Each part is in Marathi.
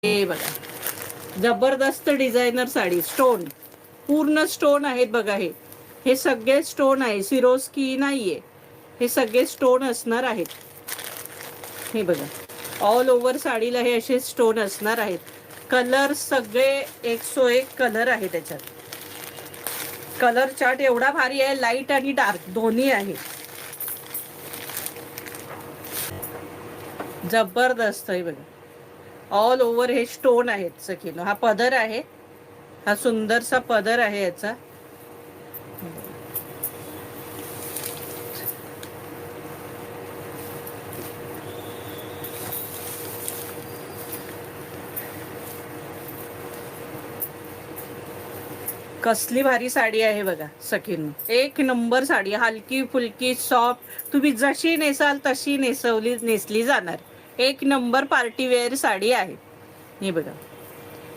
हे बघा, जबरदस्त डिझायनर साडी, स्टोन, पूर्ण स्टोन आहेत बघा. हे हे सगळे स्टोन आहे, सिरोस्की नाहीये, हे सगळे स्टोन असणार आहेत. हे बघा, ऑल ओव्हर साडीला हे असे स्टोन असणार आहेत. कलर सगळे 101 कलर आहे त्याच्यात. कलर चार्ट एवढा भारी आहे, लाईट आणि डार्क दोन्ही आहे. जबरदस्त आहे बघा, ऑल ओव्हर हे स्टोन आहेत सखीनो. हा पदर आहे, हा सुंदरसा पदर आहे याचा. कसली भारी साडी आहे बघा सखीनो, एक नंबर साडी, हलकी फुलकी सॉफ्ट, तुम्ही जशी नेसाल तशी नेसली जाणार. एक नंबर पार्टीवेअर साडी आहे. हे बघा,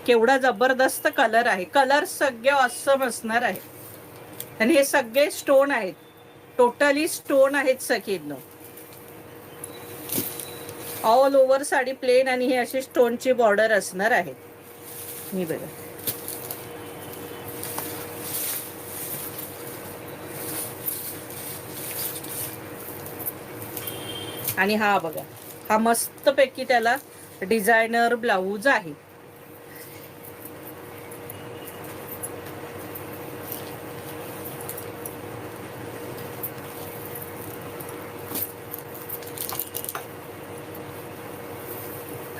केवढा जबरदस्त कलर आहे. कलर सगळे ऑसम असणार आहे. आणि हे सगळे स्टोन आहेत, टोटली स्टोन आहेत सखीनो. ऑल ओव्हर साडी प्लेन आणि हे असे स्टोनची बॉर्डर असणार आहेत. हे बघा, आणि हा बघा, हा मस्तपैकी त्याला डिझायनर ब्लाऊज आहे.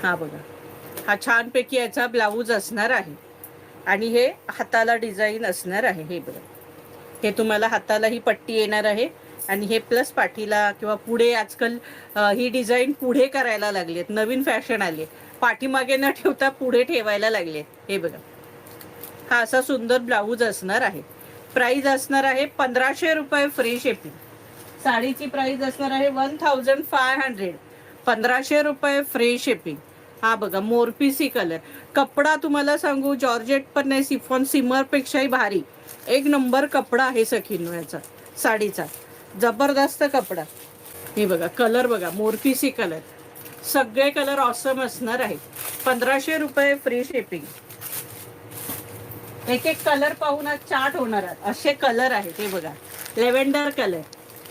हा बघा, हा छानपैकी याचा ब्लाऊज असणार आहे. आणि हे हाताला डिझाईन असणार आहे. हे बघा, हे तुम्हाला हाताला ही पट्टी येणार आहे. आणि हे प्लस पाठीला किंवा पुढे, आजकाल ही डिझाईन पुढे करायला लागली आहेत, नवीन फॅशन आली आहे, पाठीमागे न ठेवता पुढे ठेवायला लागले. हे बघा, हा असा सुंदर ब्लाऊज असणार आहे. प्राइस असणार आहे 1500 रुपये फ्री शिपिंग. साडीची प्राइस असणार आहे 1500. 1500 रुपये फ्री शिपिंग. हा बघा, मोरपीसी कलर, कपडा तुम्हाला सांगू, जॉर्जेट पण नाही, सिफॉन सिमरपेक्षाही भारी, एक नंबर कपडा आहे सखीनो याचा साडीचा, जबरदस्त कपडा. हे बघा, कलर बघा, मोरपीसी कलर, सगळे कलर ऑसम असणार आहेत. 1500 रुपये फ्री शिपिंग. एक एक कलर पाहून आज चार्ट होणार असे कलर आहेत. हे बघा, lavender colour,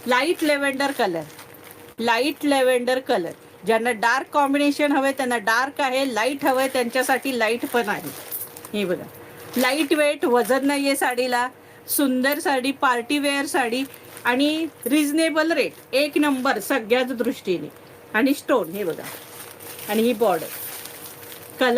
light lavender colour, light lavender colour. ज्यांना डार्क कॉम्बिनेशन हवे त्यांना डार्क आहे, लाईट हवंय त्यांच्यासाठी लाईट पण आहे. हे बघा, लाईट वेट, वजन नाहीये साडीला, सुंदर साडी, पार्टीवेअर साडी आणि रिझनेबल रेट, एक नंबर सगळ्याच दृष्टीने. आणि स्टोन, हे बघा, आणि ही बॉर्डर, कलर